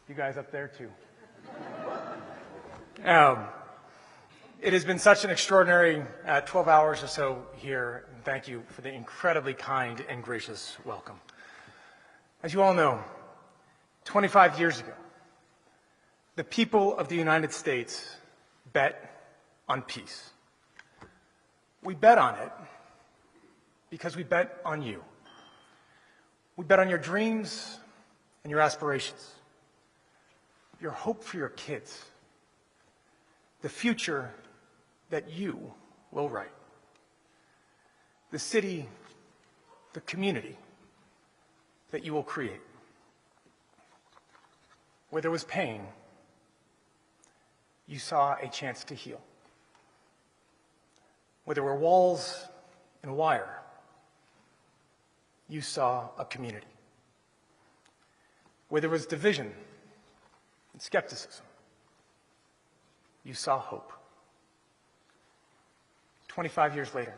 You guys up there too. It has been such an extraordinary 12 hours or so here, and thank you for the incredibly kind and gracious welcome. As you all know, 25 years ago, the people of the United States bet on peace. We bet on it because we bet on you. We bet on your dreams and your aspirations, your hope for your kids, the future that you will write, the city, the community that you will create. Where there was pain, you saw a chance to heal. Where there were walls and wire, you saw a community. Where there was division and skepticism, you saw hope. 25 years later,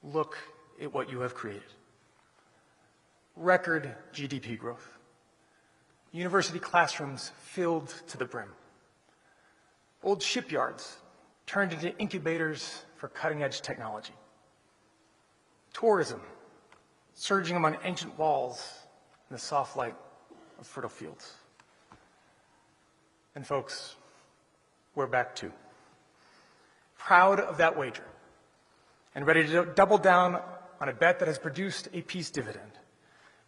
look at what you have created. Record GDP growth. University classrooms filled to the brim. Old shipyards turned into incubators for cutting-edge technology. Tourism surging among ancient walls in the soft light of fertile fields. And folks, we're back too. Proud of that wager and ready to double down on a bet that has produced a peace dividend,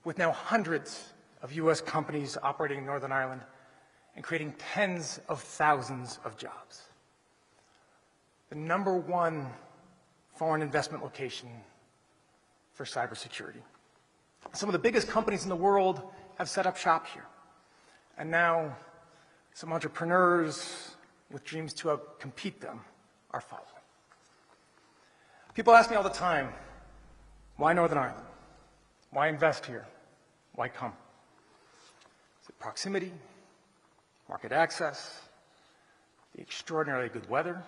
with now hundreds of U.S. companies operating in Northern Ireland and creating tens of thousands of jobs. The #1 foreign investment location for cybersecurity. Some of the biggest companies in the world have set up shop here. And now some entrepreneurs with dreams to outcompete them are following. People ask me all the time, why Northern Ireland? Why invest here? Why come? Is it proximity, market access, the extraordinarily good weather?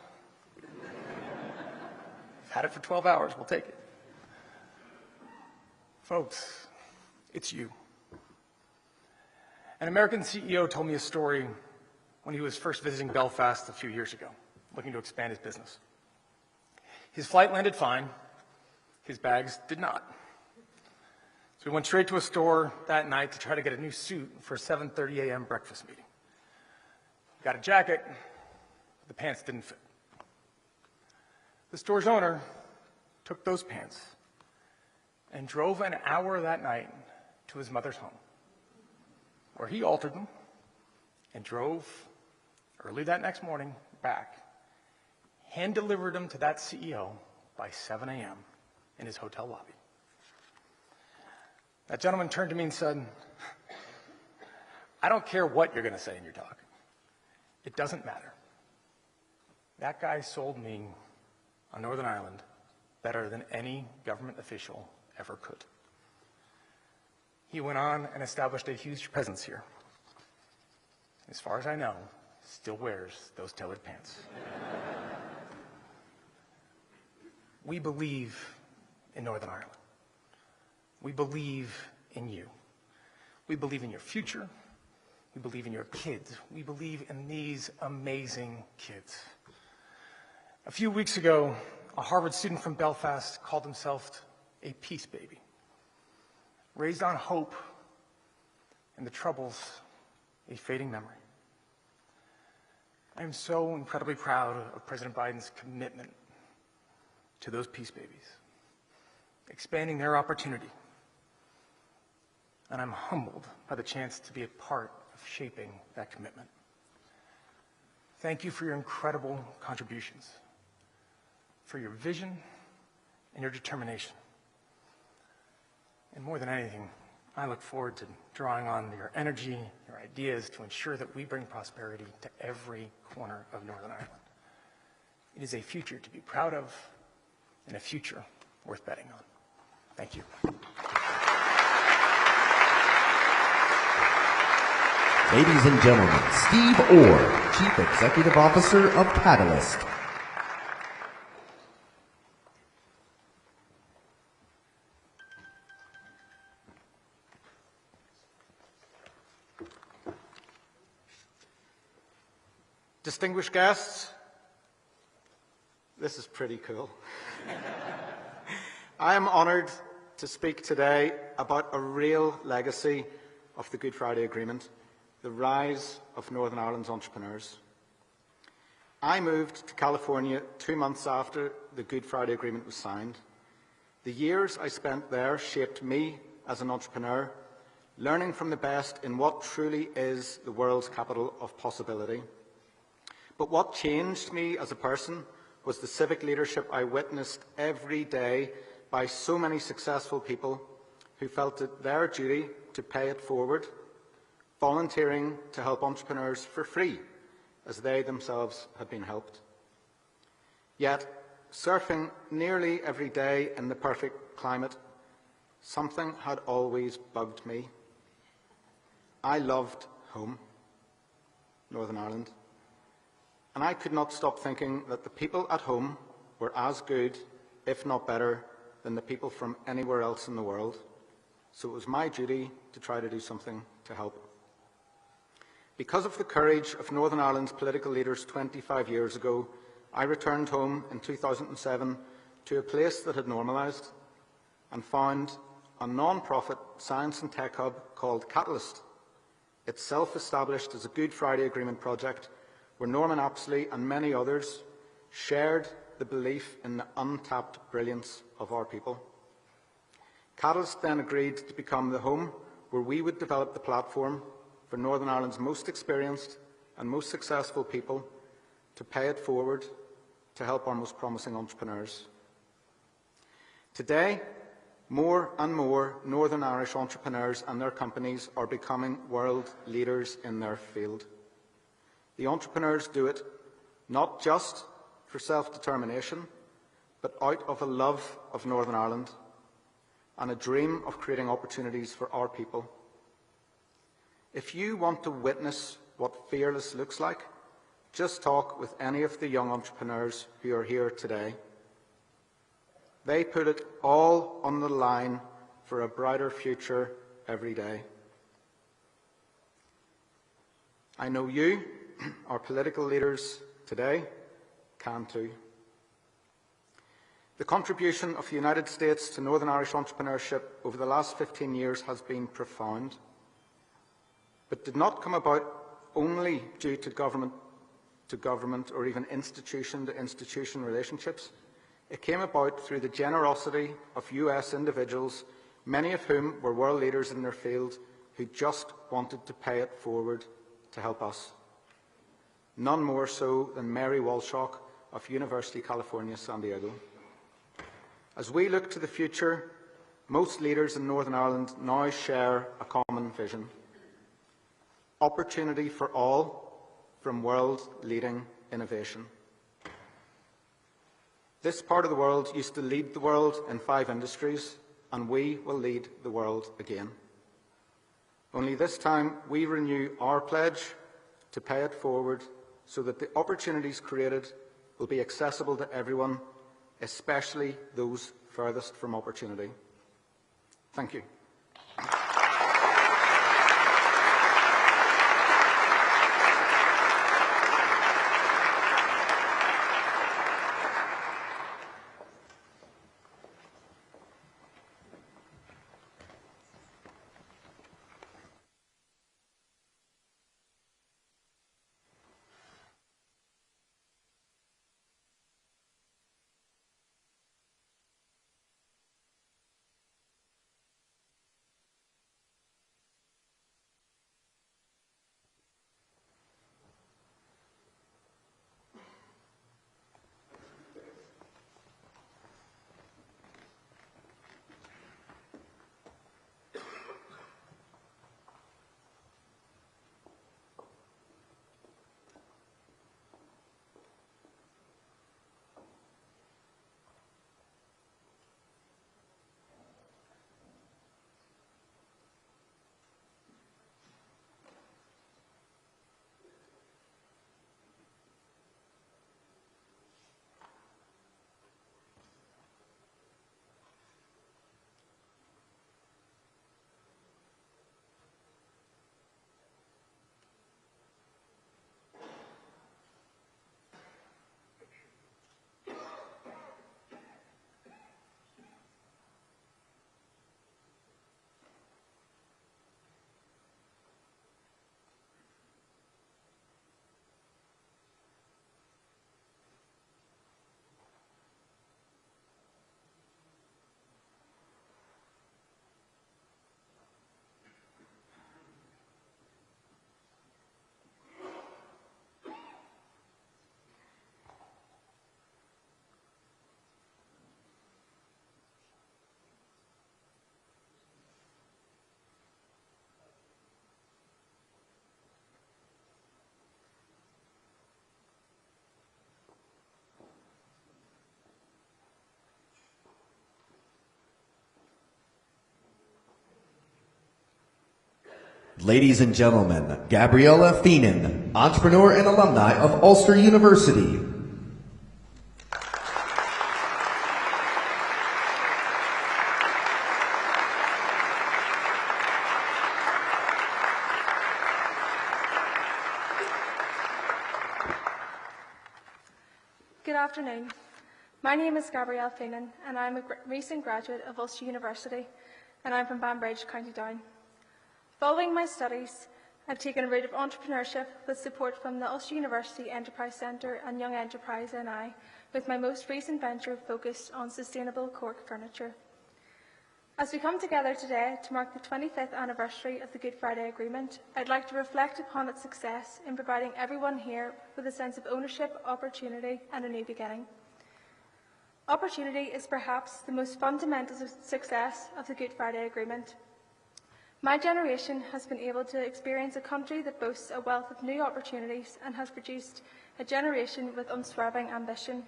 I've had it for 12 hours, we'll take it. Folks, it's you. An American CEO told me a story when he was first visiting Belfast a few years ago, looking to expand his business. His flight landed fine, his bags did not. So he went straight to a store that night to try to get a new suit for a 7:30 a.m. breakfast meeting. He got a jacket, but the pants didn't fit. The store's owner took those pants and drove an hour that night to his mother's home, where he altered them and drove early that next morning back, hand-delivered them to that CEO by 7 a.m. in his hotel lobby. That gentleman turned to me and said, I don't care what you're going to say in your talk. It doesn't matter. That guy sold me on Northern Ireland better than any government official ever could. He went on and established a huge presence here. As far as I know, still wears those tailored pants. We believe in Northern Ireland. We believe in you. We believe in your future. We believe in your kids. We believe in these amazing kids. A few weeks ago, a Harvard student from Belfast called himself a peace baby, raised on hope and the troubles, a fading memory. I am so incredibly proud of President Biden's commitment to those peace babies, expanding their opportunity. And I'm humbled by the chance to be a part of shaping that commitment. Thank you for your incredible contributions, for your vision and your determination. And more than anything, I look forward to drawing on your energy, your ideas to ensure that we bring prosperity to every corner of Northern Ireland. It is a future to be proud of and a future worth betting on. Thank you. Ladies and gentlemen, Steve Orr, Chief Executive Officer of Catalyst. Distinguished guests, this is pretty cool. I am honoured to speak today about a real legacy of the Good Friday Agreement, the rise of Northern Ireland's entrepreneurs. I moved to California 2 months after the Good Friday Agreement was signed. The years I spent there shaped me as an entrepreneur, learning from the best in what truly is the world's capital of possibility. But what changed me as a person was the civic leadership I witnessed every day by so many successful people who felt it their duty to pay it forward, volunteering to help entrepreneurs for free, as they themselves had been helped. Yet, surfing nearly every day in the perfect climate, something had always bugged me. I loved home, Northern Ireland, and I could not stop thinking that the people at home were as good, if not better, than the people from anywhere else in the world. So it was my duty to try to do something to help. Because of the courage of Northern Ireland's political leaders 25 years ago, I returned home in 2007 to a place that had normalised and found a non-profit science and tech hub called Catalyst, itself established as a Good Friday Agreement project where Norman Apsley and many others shared the belief in the untapped brilliance of our people. Catalyst then agreed to become the home where we would develop the platform for Northern Ireland's most experienced and most successful people to pay it forward to help our most promising entrepreneurs. Today, more and more Northern Irish entrepreneurs and their companies are becoming world leaders in their field. The entrepreneurs do it not just for self-determination, but out of a love of Northern Ireland and a dream of creating opportunities for our people. If you want to witness what fearless looks like, just talk with any of the young entrepreneurs who are here today. They put it all on the line for a brighter future every day. I know you, our political leaders today, can too. The contribution of the United States to Northern Irish entrepreneurship over the last 15 years has been profound, but did not come about only due to government or even institution to institution relationships. It came about through the generosity of US individuals, many of whom were world leaders in their field, who just wanted to pay it forward to help us. None more so than Mary Walshock of University of California, San Diego. As we look to the future, most leaders in Northern Ireland now share a common vision. Opportunity for all from world-leading innovation. This part of the world used to lead the world in 5 industries, and we will lead the world again. Only this time we renew our pledge to pay it forward so that the opportunities created will be accessible to everyone, especially those furthest from opportunity. Thank you. Ladies and gentlemen, Gabriella Feenan, entrepreneur and alumni of Ulster University. Good afternoon. My name is Gabrielle Feenan and I'm a recent graduate of Ulster University and I'm from Banbridge, County Down. Following my studies, I've taken a route of entrepreneurship with support from the Ulster University Enterprise Centre and Young Enterprise NI, with my most recent venture focused on sustainable cork furniture. As we come together today to mark the 25th anniversary of the Good Friday Agreement, I'd like to reflect upon its success in providing everyone here with a sense of ownership, opportunity and a new beginning. Opportunity is perhaps the most fundamental success of the Good Friday Agreement. My generation has been able to experience a country that boasts a wealth of new opportunities and has produced a generation with unswerving ambition.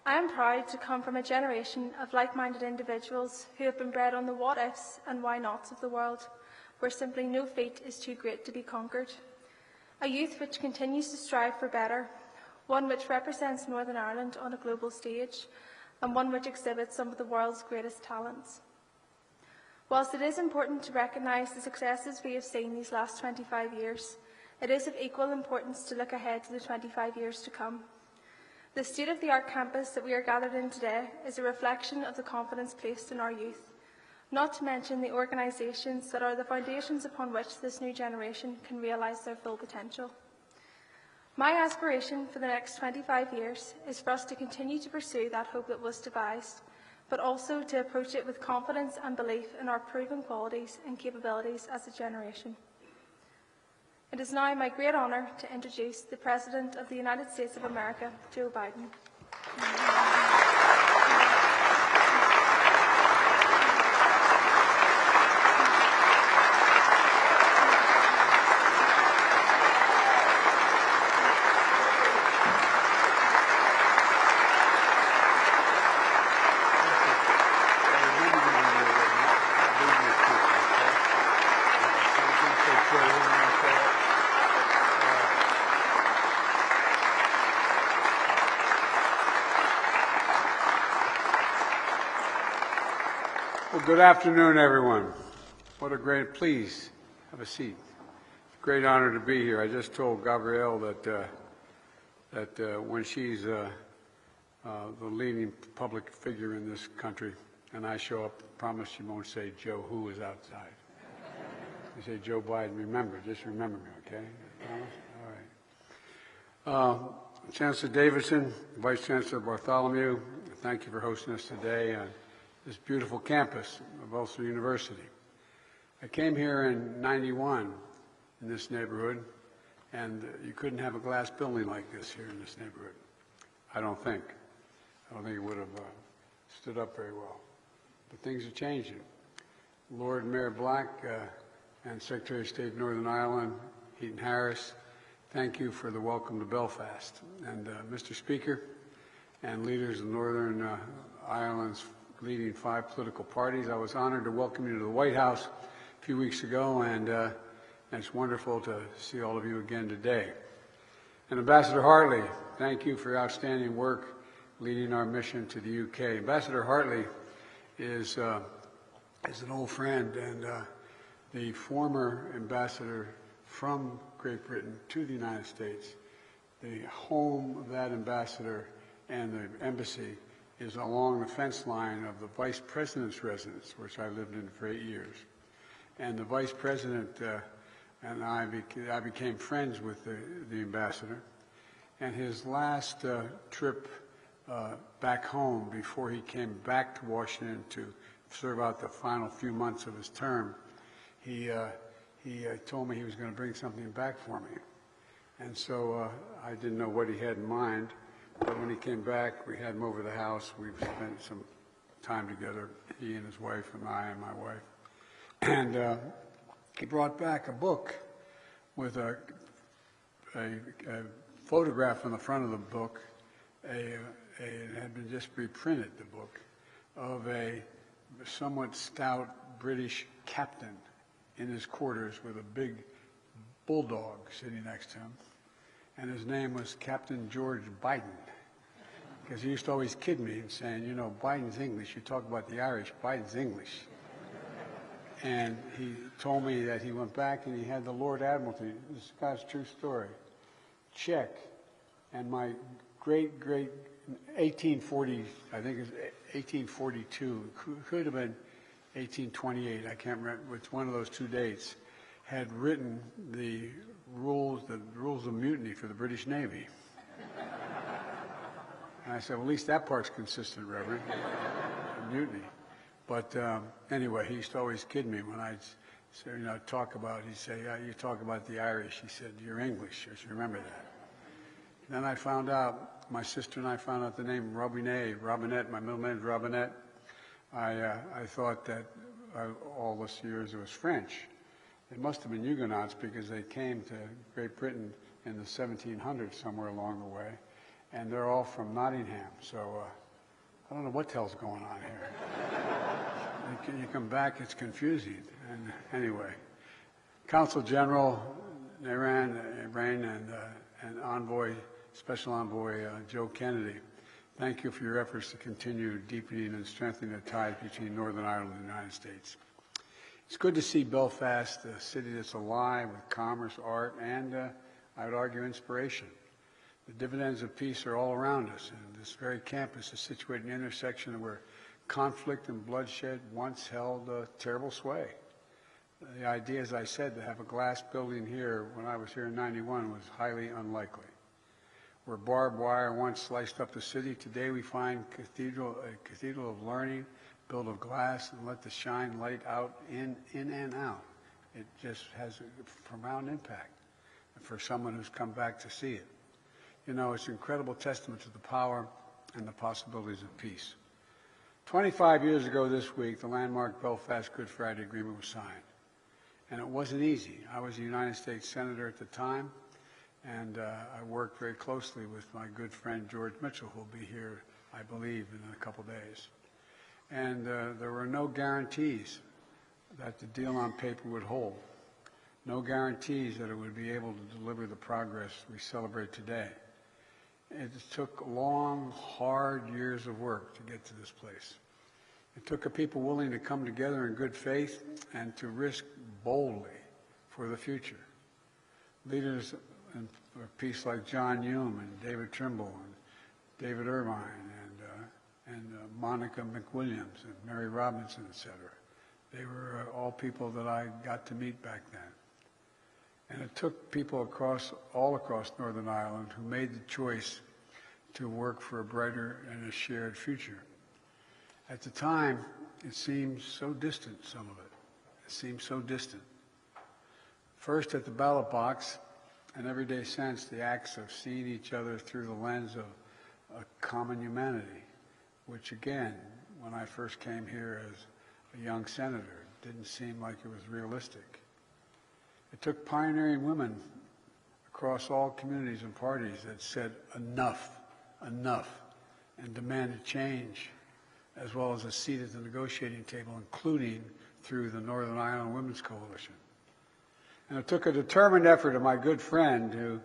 I am proud to come from a generation of like-minded individuals who have been bred on the what-ifs and why-nots of the world, where simply no feat is too great to be conquered. A youth which continues to strive for better, one which represents Northern Ireland on a global stage, and one which exhibits some of the world's greatest talents. Whilst it is important to recognise the successes we have seen these last 25 years, it is of equal importance to look ahead to the 25 years to come. The state-of-the-art campus that we are gathered in today is a reflection of the confidence placed in our youth, not to mention the organisations that are the foundations upon which this new generation can realise their full potential. My aspiration for the next 25 years is for us to continue to pursue that hope that was devised, but also to approach it with confidence and belief in our proven qualities and capabilities as a generation. It is now my great honour to introduce the President of the United States of America, Joe Biden. Good afternoon, everyone. What a great, please have a seat. Great honor to be here. I just told Gabrielle that when she's the leading public figure in this country and I show up, promise she won't say Joe who is outside. You say Joe Biden, remember, just remember me, okay? All right. Chancellor Davidson, Vice Chancellor Bartholomew, thank you for hosting us today on this beautiful campus of Ulster University. I came here in '91 in this neighborhood, and you couldn't have a glass building like this here in this neighborhood. I don't think it would have stood up very well. But things are changing. Lord Mayor Black and Secretary of State of Northern Ireland, Heaton Harris, thank you for the welcome to Belfast. And Mr. Speaker and leaders of Northern Ireland's leading 5 political parties, I was honored to welcome you to the White House a few weeks ago, and it's wonderful to see all of you again today. And Ambassador Hartley, thank you for your outstanding work leading our mission to the UK. Ambassador Hartley is an old friend and the former ambassador from Great Britain to the United States. The home of that ambassador and the embassy is along the fence line of the Vice President's residence, which I lived in for 8 years. And the Vice President and I became friends with the ambassador. And his last trip back home before he came back to Washington to serve out the final few months of his term, he told me he was going to bring something back for me. And so I didn't know what he had in mind. But when he came back, we had him over the house. We've spent some time together, he and his wife and I and my wife. And he brought back a book with a photograph on the front of the book. It had been just reprinted, the book, of a somewhat stout British captain in his quarters with a big bulldog sitting next to him, and his name was Captain George Biden, because he used to always kid me and saying, you know, Biden's English, you talk about the Irish, Biden's English. And he told me that he went back and he had the Lord Admiralty, this guy's true story, check, and my great 1840, I think it's 1842, could have been 1828, I can't remember, it's one of those two dates, had written the rules of mutiny for the British Navy. And I said, well, at least that part's consistent, Reverend, mutiny. But anyway, he used to always kid me when I'd say, you know, talk about, he'd say, yeah, you talk about the Irish. He said, you're English, you should remember that. Then I found out, my sister and I found out the name Robinette, my middle name is Robinette. I thought that all those years it was French. It must have been Huguenots because they came to Great Britain in the 1700s somewhere along the way. And they're all from Nottingham. So I don't know what the hell's going on here. You come back, it's confusing. And anyway, Consul General Naran and Envoy, Special Envoy Joe Kennedy, thank you for your efforts to continue deepening and strengthening the ties between Northern Ireland and the United States. It's good to see Belfast, a city that's alive with commerce, art, and I would argue inspiration. The dividends of peace are all around us, and this very campus is situated in an intersection where conflict and bloodshed once held a terrible sway. The idea, as I said, to have a glass building here when I was here in '91 was highly unlikely. Where barbed wire once sliced up the city, today we find a cathedral of learning, built of glass, and let the shine light out in and out. It just has a profound impact for someone who's come back to see it. You know, it's an incredible testament to the power and the possibilities of peace. 25 years ago this week, the landmark Belfast Good Friday Agreement was signed. And it wasn't easy. I was a United States Senator at the time, and I worked very closely with my good friend George Mitchell, who will be here, I believe, in a couple days. And there were no guarantees that the deal on paper would hold. No guarantees that it would be able to deliver the progress we celebrate today. It took long, hard years of work to get to this place. It took a people willing to come together in good faith and to risk boldly for the future. Leaders in peace like John Hume and David Trimble and David Irvine and Monica McWilliams and Mary Robinson, etc. They were all people that I got to meet back then. And it took people all across Northern Ireland who made the choice to work for a brighter and a shared future. At the time, it seemed so distant, some of it. It seemed so distant. First at the ballot box, and everyday since, the acts of seeing each other through the lens of a common humanity, which again, when I first came here as a young senator, didn't seem like it was realistic. It took pioneering women across all communities and parties that said enough, and demanded change, as well as a seat at the negotiating table, including through the Northern Ireland Women's Coalition. And it took a determined effort of my good friend,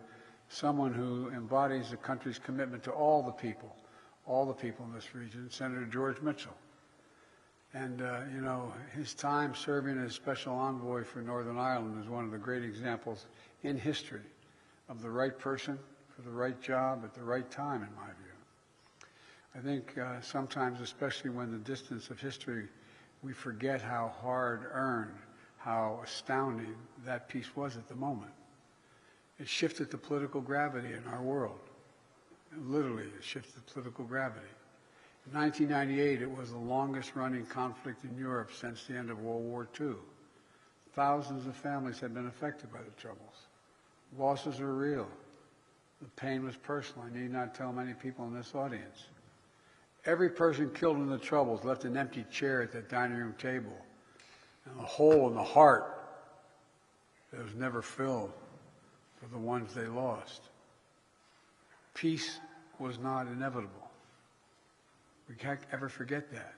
someone who embodies the country's commitment to all the people in this region, Senator George Mitchell. And, you know, his time serving as Special Envoy for Northern Ireland is one of the great examples in history of the right person for the right job at the right time, in my view. I think sometimes, especially when the distance of history, we forget how hard-earned, how astounding that peace was at the moment. It shifted the political gravity in our world. Literally, it shifted political gravity. In 1998, it was the longest-running conflict in Europe since the end of World War II. Thousands of families had been affected by the Troubles. Losses are real. The pain was personal. I need not tell many people in this audience. Every person killed in the Troubles left an empty chair at that dining room table and a hole in the heart that was never filled for the ones they lost. Peace was not inevitable. We can't ever forget that.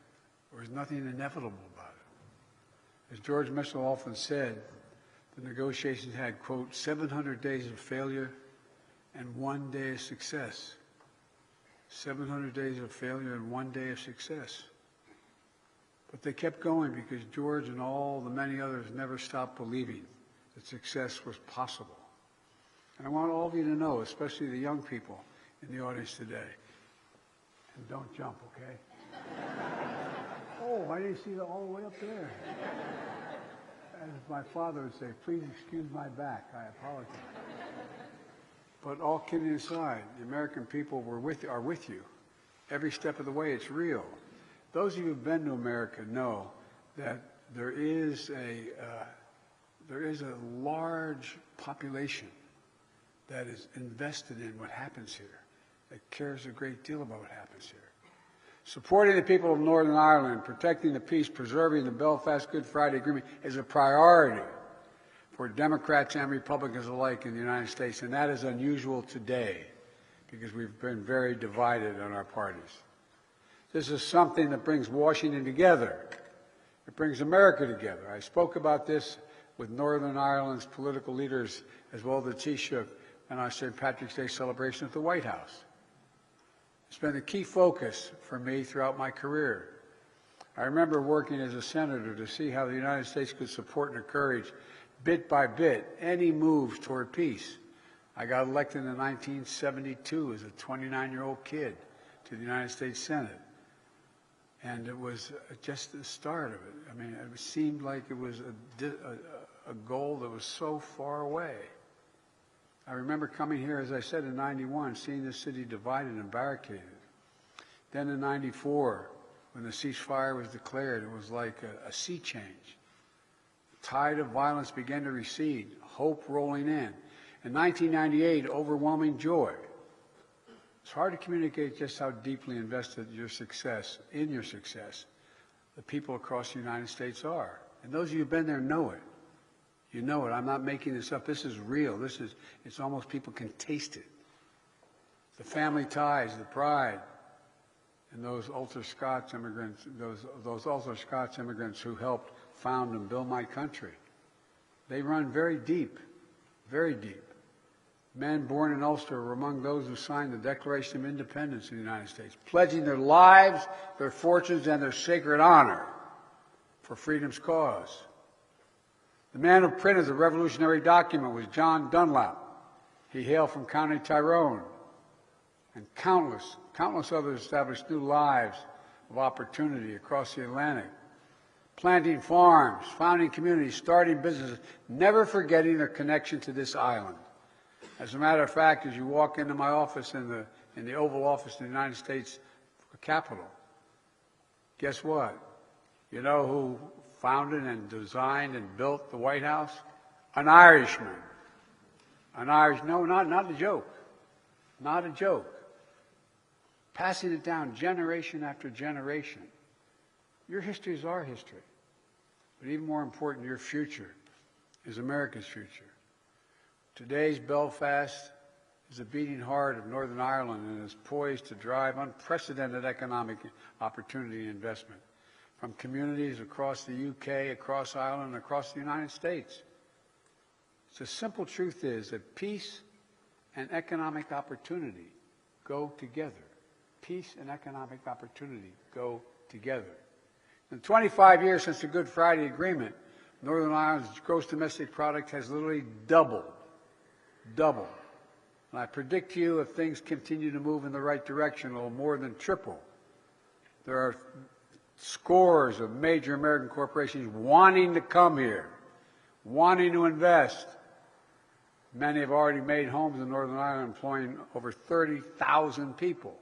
There was nothing inevitable about it. As George Mitchell often said, the negotiations had, quote, 700 days of failure and 1 day of success. 700 days of failure and 1 day of success. But they kept going because George and all the many others never stopped believing that success was possible. And I want all of you to know, especially the young people in the audience today, and don't jump, okay? Oh, I didn't see that all the way up there. As my father would say, please excuse my back, I apologize. But all kidding aside, the American people are with you. Every step of the way, it's real. Those of you who've been to America know that there is a large population that is invested in what happens here, that cares a great deal about what happens here. Supporting the people of Northern Ireland, protecting the peace, preserving the Belfast Good Friday Agreement is a priority for Democrats and Republicans alike in the United States, and that is unusual today because we've been very divided on our parties. This is something that brings Washington together. It brings America together. I spoke about this with Northern Ireland's political leaders as well as the Taoiseach in our St. Patrick's Day celebration at the White House. It's been a key focus for me throughout my career. I remember working as a senator to see how the United States could support and encourage, bit by bit, any moves toward peace. I got elected in 1972 as a 29-year-old kid to the United States Senate. And it was just the start of it. I mean, it seemed like it was a goal that was so far away. I remember coming here, as I said, in 91, seeing the city divided and barricaded. Then in 94, when the ceasefire was declared, it was like a sea change. The tide of violence began to recede, hope rolling in. In 1998, overwhelming joy. It's hard to communicate just how deeply invested in your success, the people across the United States are. And those of you who've been there know it. You know it. I'm not making this up. This is real. It's almost people can taste it. The family ties, the pride, and those Ulster Scots immigrants, those Ulster Scots immigrants who helped found and build my country. They run very deep, very deep. Men born in Ulster were among those who signed the Declaration of Independence in the United States, pledging their lives, their fortunes, and their sacred honor for freedom's cause. The man who printed the revolutionary document was John Dunlap. He hailed from County Tyrone. And countless others established new lives of opportunity across the Atlantic, planting farms, founding communities, starting businesses, never forgetting their connection to this island. As a matter of fact, as you walk into my office in the Oval Office in the United States Capitol, guess what? You know who founded and designed and built the White House? An Irishman. No, not a joke. Not a joke. Passing it down generation after generation. Your history is our history. But even more important, your future is America's future. Today's Belfast is the beating heart of Northern Ireland and is poised to drive unprecedented economic opportunity and investment from communities across the UK, across Ireland, and across the United States. The simple truth is that peace and economic opportunity go together. Peace and economic opportunity go together. In the 25 years since the Good Friday Agreement, Northern Ireland's gross domestic product has literally doubled. And I predict to you, if things continue to move in the right direction, it will more than triple. There are scores of major American corporations wanting to come here, wanting to invest. Many have already made homes in Northern Ireland, employing over 30,000 people.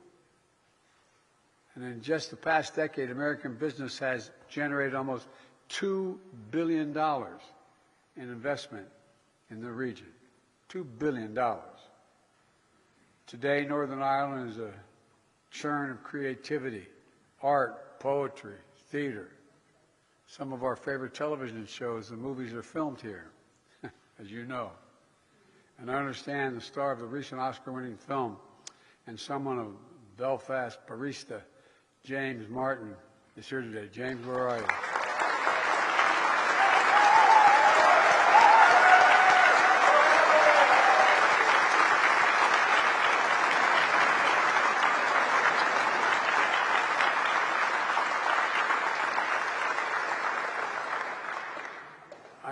And in just the past decade, American business has generated almost $2 billion in investment in the region. $2 billion. Today, Northern Ireland is a churn of creativity, art, poetry, theater. Some of our favorite television shows, the movies are filmed here, as you know. And I understand the star of the recent Oscar-winning film and someone of Belfast barista, James Martin, is here today. James, where are you?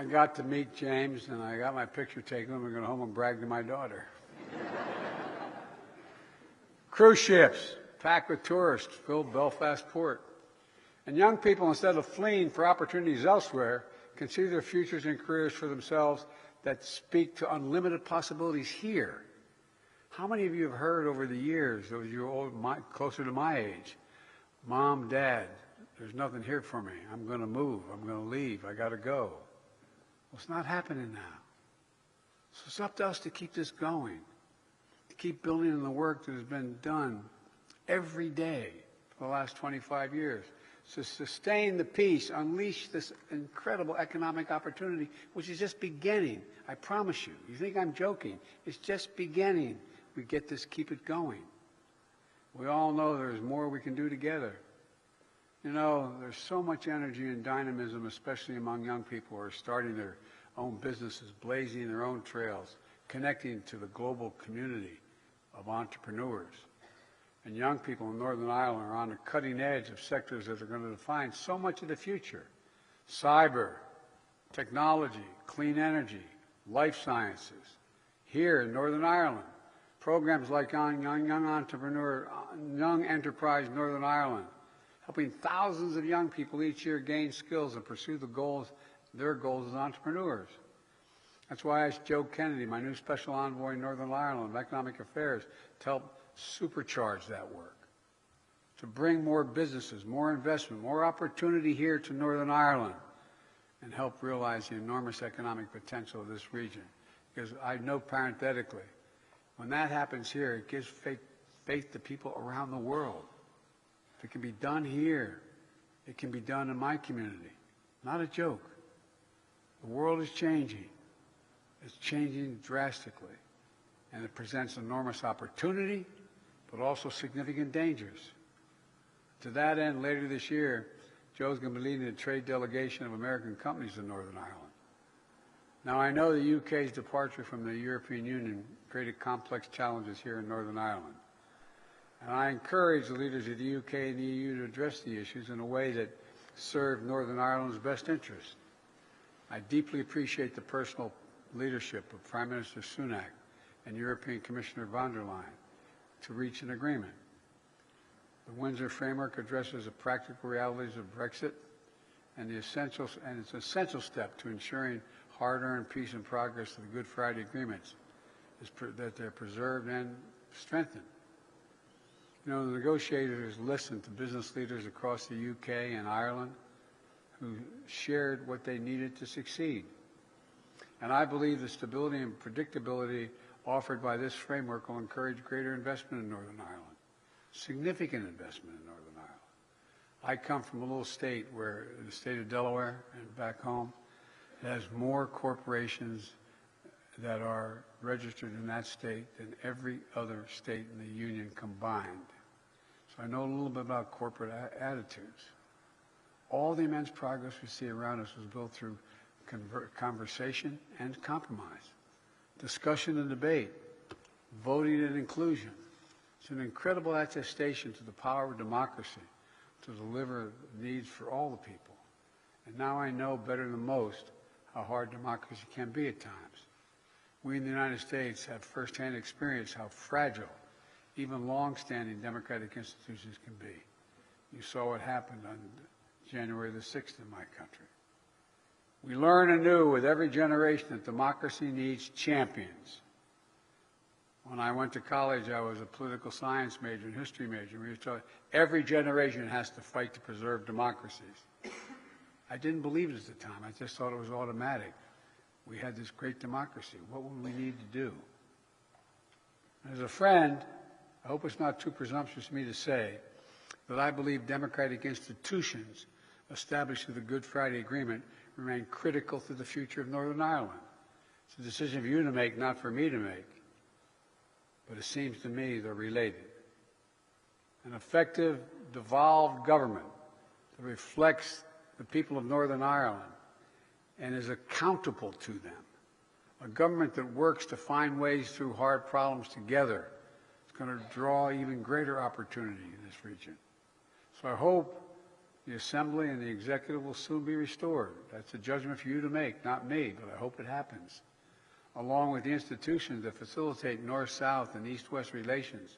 got to meet James, and I got my picture taken. I'm going to go home and brag to my daughter. Cruise ships packed with tourists filled Belfast port. And young people, instead of fleeing for opportunities elsewhere, can see their futures and careers for themselves that speak to unlimited possibilities here. How many of you have heard over the years, those of you closer to my age, Mom, Dad, there's nothing here for me. I'm going to move. I'm going to leave. I got to go. Well, it's not happening now. So it's up to us to keep this going, to keep building on the work that has been done every day for the last 25 years, to sustain the peace, unleash this incredible economic opportunity, which is just beginning. I promise you. You think I'm joking. It's just beginning. We get this, keep it going. We all know there's more we can do together. You know, there's so much energy and dynamism, especially among young people who are starting their own businesses, blazing their own trails, connecting to the global community of entrepreneurs. And young people in Northern Ireland are on the cutting edge of sectors that are going to define so much of the future. Cyber, technology, clean energy, life sciences. Here in Northern Ireland, programs like Young Enterprise Northern Ireland, helping thousands of young people each year gain skills and pursue their goals as entrepreneurs. That's why I asked Joe Kennedy, my new special envoy in Northern Ireland of Economic Affairs, to help supercharge that work, to bring more businesses, more investment, more opportunity here to Northern Ireland, and help realize the enormous economic potential of this region. Because I know parenthetically, when that happens here, it gives faith to people around the world. If it can be done here, it can be done in my community. Not a joke. The world is changing. It's changing drastically. And it presents enormous opportunity, but also significant dangers. To that end, later this year, Joe's going to be leading a trade delegation of American companies in Northern Ireland. Now, I know the UK's departure from the European Union created complex challenges here in Northern Ireland. And I encourage the leaders of the UK and the EU to address the issues in a way that serve Northern Ireland's best interest. I deeply appreciate the personal leadership of Prime Minister Sunak and European Commissioner von der Leyen to reach an agreement. The Windsor Framework addresses the practical realities of Brexit and it's an essential step to ensuring hard-earned peace and progress to the Good Friday Agreements that they're preserved and strengthened. You know, the negotiators listened to business leaders across the UK and Ireland who shared what they needed to succeed. And I believe the stability and predictability offered by this framework will encourage greater investment in Northern Ireland, significant investment in Northern Ireland. I come from a little state where, the state of Delaware and back home, it has more corporations that are registered in that state than every other state in the Union combined. So I know a little bit about corporate attitudes. All the immense progress we see around us was built through conversation and compromise, discussion and debate, voting and inclusion. It's an incredible attestation to the power of democracy to deliver needs for all the people. And now I know better than most how hard democracy can be at times. We in the United States have firsthand experience how fragile even long-standing democratic institutions can be. You saw what happened on January the 6th in my country. We learn anew with every generation that democracy needs champions. When I went to college, I was a political science major and history major. We were taught every generation has to fight to preserve democracies. I didn't believe it at the time. I just thought it was automatic. We had this great democracy. What would we need to do? As a friend, I hope it's not too presumptuous of me to say that I believe democratic institutions established through the Good Friday Agreement remain critical to the future of Northern Ireland. It's a decision for you to make, not for me to make. But it seems to me they're related. An effective, devolved government that reflects the people of Northern Ireland and is accountable to them. A government that works to find ways through hard problems together is going to draw even greater opportunity in this region. So I hope The Assembly and the Executive will soon be restored. That's a judgment for you to make, not me, but I hope it happens. Along with the institutions that facilitate North-South and East-West relations,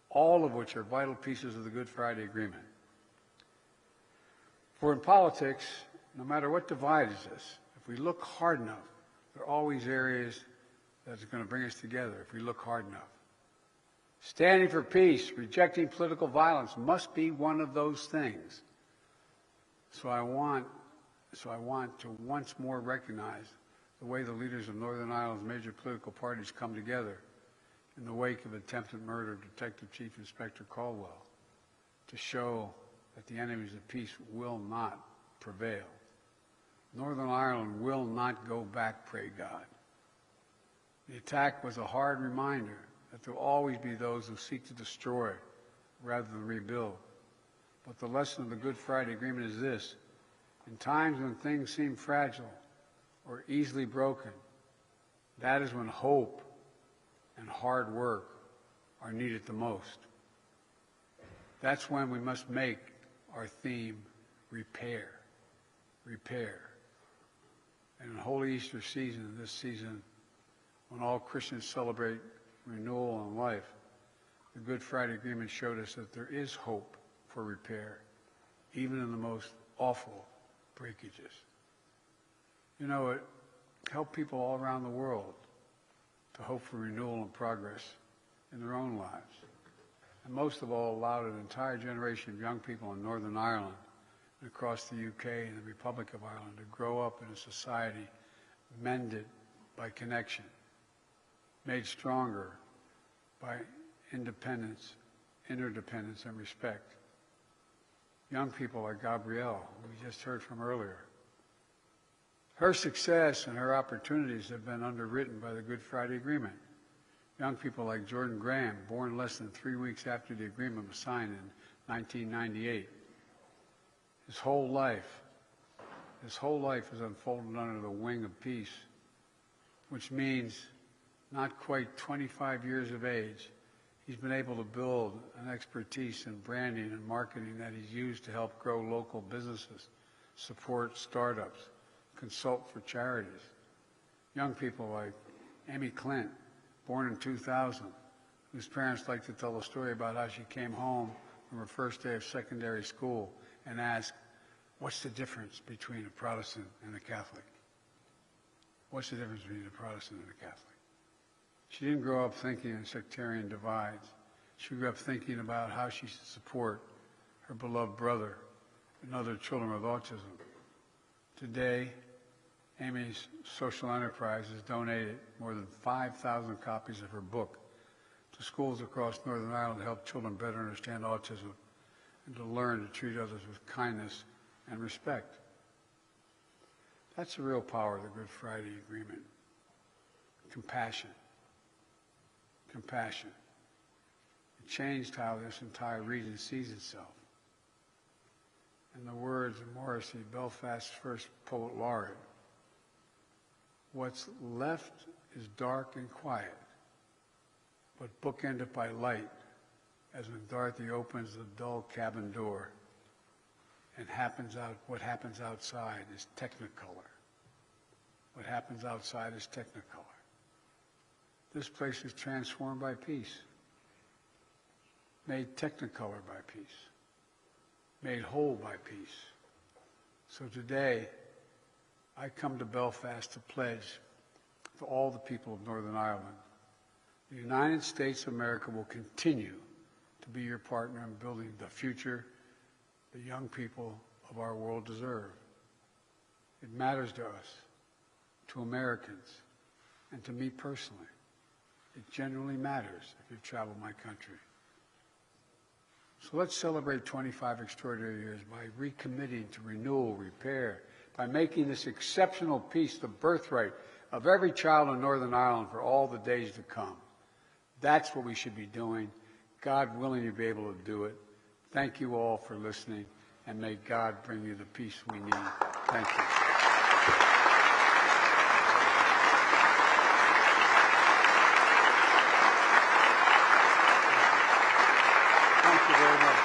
all of which are vital pieces of the Good Friday Agreement. For in politics, no matter what divides us, if we look hard enough, there are always areas that's going to bring us together if we look hard enough. Standing for peace, rejecting political violence must be one of those things. So I want to once more recognize the way the leaders of Northern Ireland's major political parties come together in the wake of attempted murder of Detective Chief Inspector Caldwell to show that the enemies of peace will not prevail. Northern Ireland will not go back, pray God. The attack was a hard reminder that there will always be those who seek to destroy rather than rebuild. But the lesson of the Good Friday Agreement is this: in times when things seem fragile or easily broken, that is when hope and hard work are needed the most. That's when we must make our theme repair, repair. And in Holy Easter season, this season, when all Christians celebrate renewal and life, the Good Friday Agreement showed us that there is hope for repair, even in the most awful breakages. You know, it helped people all around the world to hope for renewal and progress in their own lives. And most of all, allowed an entire generation of young people in Northern Ireland and across the UK and the Republic of Ireland to grow up in a society mended by connection, made stronger by independence, interdependence, and respect. Young people like Gabrielle, who we just heard from earlier. Her success and her opportunities have been underwritten by the Good Friday Agreement. Young people like Jordan Graham, born less than 3 weeks after the agreement was signed in 1998. His whole life has unfolded under the wing of peace, which means not quite 25 years of age, he's been able to build an expertise in branding and marketing that he's used to help grow local businesses, support startups, consult for charities. Young people like Amy Clint, born in 2000, whose parents like to tell a story about how she came home from her first day of secondary school and asked, what's the difference between a Protestant and a Catholic? What's the difference between a Protestant and a Catholic? She didn't grow up thinking in sectarian divides. She grew up thinking about how she should support her beloved brother and other children with autism. Today, Amy's social enterprise has donated more than 5,000 copies of her book to schools across Northern Ireland to help children better understand autism and to learn to treat others with kindness and respect. That's the real power of the Good Friday Agreement. Compassion. Compassion. It changed how this entire region sees itself. In the words of Morrissey, Belfast's first poet laureate, what's left is dark and quiet, but bookended by light, as when Dorothy opens the dull cabin door and what happens outside is technicolor. What happens outside is technicolor. This place is transformed by peace, made technicolor by peace, made whole by peace. So today, I come to Belfast to pledge to all the people of Northern Ireland, the United States of America will continue to be your partner in building the future the young people of our world deserve. It matters to us, to Americans, and to me personally. It genuinely matters if you've traveled my country. So let's celebrate 25 extraordinary years by recommitting to renewal, repair, by making this exceptional peace the birthright of every child in Northern Ireland for all the days to come. That's what we should be doing. God willing, you'll be able to do it. Thank you all for listening, and may God bring you the peace we need. Thank you. Thank you very much.